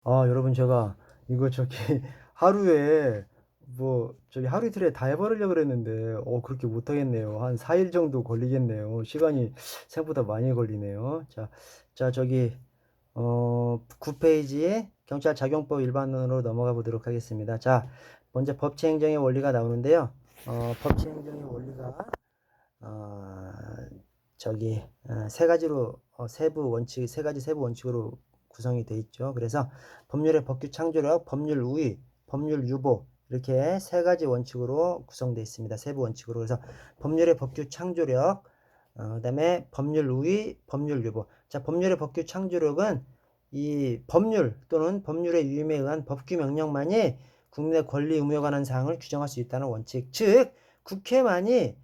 여러분, 제가 이거 하루에 하루 이틀에 다 해버리려고 그랬는데 그렇게 못하겠네요. 한 4일 정도 걸리겠네요. 시간이 생각보다 많이 걸리네요. 자, 9페이지에 경찰 작용법 일반으로 넘어가 보도록 하겠습니다. 자, 먼저 법치행정의 원리가 나오는데요. 법치행정의 원리가 어, 세 가지로 세 가지 세부 원칙으로 구성이 되어 있죠. 그래서 법률의 법규 창조력, 법률 우위, 법률 유보 이렇게 세 가지 원칙으로 구성되어 있습니다. 세부 원칙으로. 그래서 법률의 법규 창조력, 그다음에 법률 우위, 법률 유보. 자, 법률의 법규 창조력은 이 법률 또는 법률의 유임에 의한 법규 명령만이 국민의 권리 의무에 관한 사항을 규정할 수 있다는 원칙. 즉, 국회만이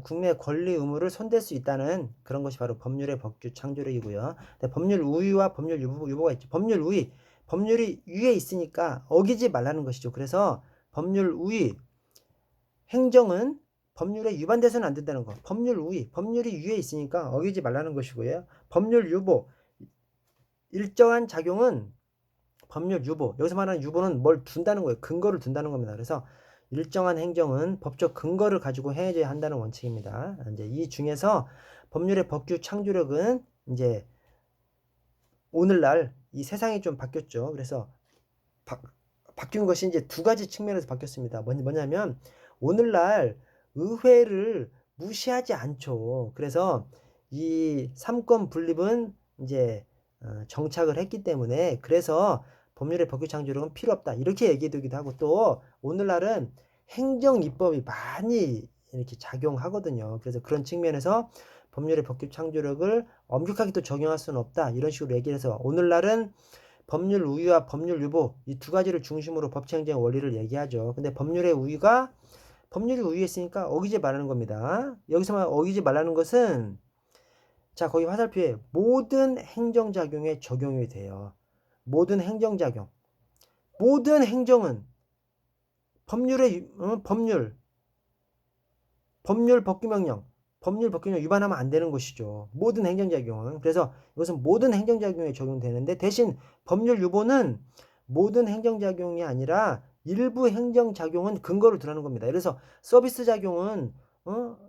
국민의 권리 의무를 손댈 수 있다는 그런 것이 바로 법률의 법규 창조력이고요. 법률 우위와 법률 유보가 있죠. 법률 우위, 법률이 위에 있으니까 어기지 말라는 것이죠. 그래서 법률 우위, 행정은 법률에 위반돼서는 안 된다는 거. 법률 우위, 법률이 위에 있으니까 어기지 말라는 것이고요. 법률 유보, 일정한 작용은 법률 유보, 여기서 말하는 유보는 뭘 둔다는 거예요. 근거를 둔다는 겁니다. 그래서 일정한 행정은 법적 근거를 가지고 행해져야 한다는 원칙입니다. 이제 이 중에서 법률의 법규 창조력은 이제 오늘날 이 세상이 좀 바뀌었죠. 그래서 바뀐 것이 이제 두 가지 측면에서 바뀌었습니다. 뭐냐면 오늘날 의회를 무시하지 않죠. 그래서 이 삼권 분립은 이제 정착을 했기 때문에 그래서 법률의 법규 창조력은 필요 없다. 이렇게 얘기되기도 하고 또 오늘날은 행정 입법이 많이 이렇게 작용하거든요. 그래서 그런 측면에서 법률의 법규 창조력을 엄격하게 또 적용할 수는 없다. 이런 식으로 얘기를 해서 오늘날은 법률 우위와 법률 유보 이 두 가지를 중심으로 법치행정의 원리를 얘기하죠. 근데 법률이 우위에 있으니까 어기지 말라는 겁니다. 여기서만 어기지 말라는 것은 자, 거기 화살표에 모든 행정작용에 적용이 돼요. 모든 행정작용. 모든 행정은 법률 법규명령, 법률 법규명 위반하면 안 되는 것이죠. 모든 행정작용은. 그래서 이것은 모든 행정작용에 적용되는데 대신 법률 유보는 모든 행정작용이 아니라 일부 행정작용은 근거를 두라는 겁니다. 그래서 서비스 작용은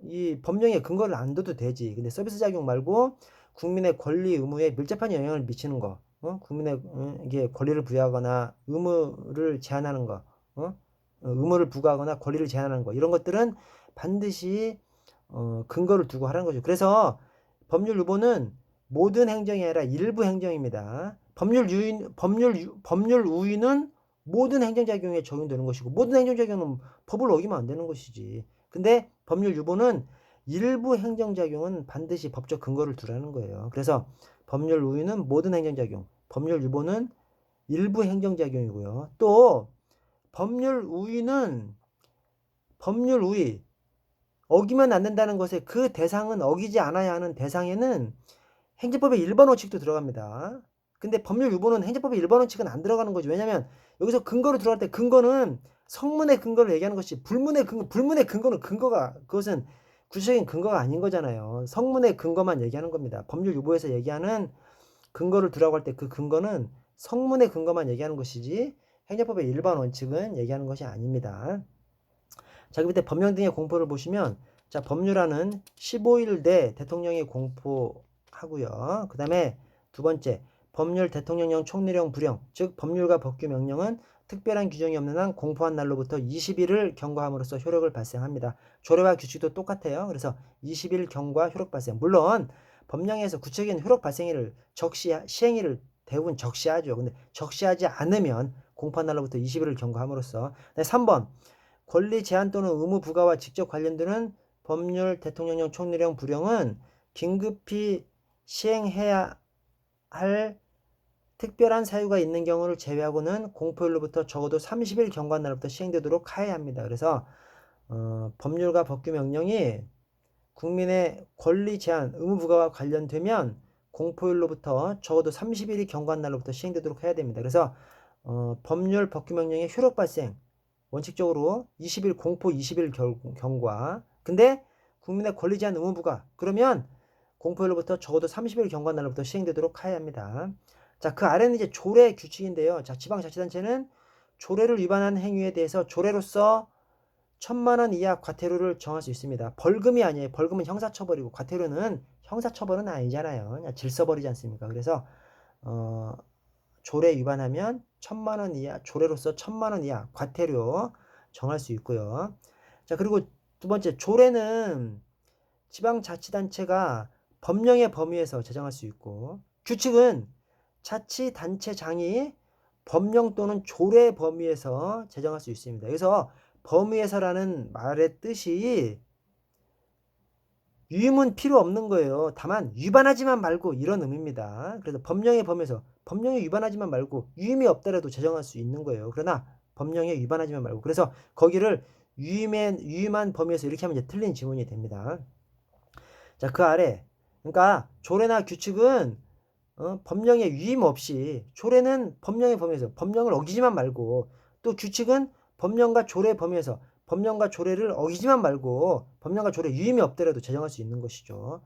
이 법령에 근거를 안 둬도 되지. 근데 서비스 작용 말고 국민의 권리 의무에 밀접한 영향을 미치는 거, 국민의 이게 권리를 부여하거나 의무를 제한하는 거, 의무를 부과하거나 권리를 제한하는 거 이런 것들은 반드시 근거를 두고 하라는 거죠. 그래서 법률 유보는 모든 행정이 아니라 일부 행정입니다. 법률 우위는 모든 행정작용에 적용되는 것이고 모든 행정작용은 법을 어기면 안 되는 것이지. 근데 법률 유보는 일부 행정작용은 반드시 법적 근거를 두라는 거예요. 그래서 법률 우위는 모든 행정작용, 법률 유보는 일부 행정작용이고요. 또 법률 우위 어기면 안 된다는 것에 그 대상은 어기지 않아야 하는 대상에는 행정법의 일반 원칙도 들어갑니다. 근데 법률 유보는 행정법의 일반 원칙은 안 들어가는 거죠. 왜냐면 여기서 근거를 들어갈 때 근거는 성문의 근거를 얘기하는 것이 불문의 근거는 그것은 구체적인 근거가 아닌 거잖아요. 성문의 근거만 얘기하는 겁니다. 법률 유보에서 얘기하는 근거를 두라고 할 때 그 근거는 성문의 근거만 얘기하는 것이지 행정법의 일반 원칙은 얘기하는 것이 아닙니다. 자, 그 밑에 법령 등의 공포를 보시면 자, 법률안은 15일 내 대통령이 공포하고요. 그 다음에 두 번째, 법률 대통령령 총리령 불령, 즉 법률과 법규 명령은 특별한 규정이 없는 한 공포한 날로부터 20일을 경과함으로써 효력을 발생합니다. 조례와 규칙도 똑같아요. 그래서 20일 경과 효력 발생. 물론 법령에서 구체적인 효력 발생일을 시행일을 대부분 적시하죠. 근데 적시하지 않으면 공포한 날로부터 20일을 경과함으로써 3번 권리 제한 또는 의무 부과와 직접 관련되는 법률, 대통령령, 총리령, 부령은 긴급히 시행해야 할 특별한 사유가 있는 경우를 제외하고는 공포일로부터 적어도 30일 경과한 날부터 시행되도록 하여야 합니다. 그래서 법률과 법규 명령이 국민의 권리 제한, 의무 부과와 관련되면 공포일로부터 적어도 30일이 경과한 날로부터 시행되도록 해야 됩니다. 그래서 법률, 법규 명령의 효력 발생 원칙적으로 20일 공포 20일 경과. 근데 국민의 권리 제한 의무 부과. 그러면 공포일로부터 적어도 30일 경과 날로부터 시행되도록 해야 합니다. 자, 그 아래는 이제 조례 규칙인데요. 자, 지방자치단체는 조례를 위반한 행위에 대해서 조례로서 1,000만 원 이하 과태료를 정할 수 있습니다. 벌금이 아니에요. 벌금은 형사처벌이고 과태료는 형사처벌은 아니잖아요. 그냥 질서버리지 않습니까? 그래서 조례 위반하면 1,000만 원 이하, 조례로서 1,000만 원 이하 과태료 정할 수 있고요. 자, 그리고 두 번째, 조례는 지방자치단체가 법령의 범위에서 제정할 수 있고, 규칙은 자치단체장이 법령 또는 조례 범위에서 제정할 수 있습니다. 그래서 범위에서라는 말의 뜻이 유임은 필요 없는 거예요. 다만 위반하지만 말고 이런 의미입니다. 그래서 법령의 범위에서 법령에 위반하지만 말고 유임이 없더라도 제정할 수 있는 거예요. 그러나 법령에 위반하지만 말고, 그래서 거기를 유임한 범위에서 이렇게 하면 이제 틀린 지문이 됩니다. 자, 그 아래, 그러니까 조례나 규칙은 법령에 위임 없이, 조례는 법령의 범위에서 법령을 어기지만 말고, 또 규칙은 법령과 조례 범위에서 법령과 조례를 어기지만 말고 법령과 조례 유임이 없더라도 제정할 수 있는 것이죠.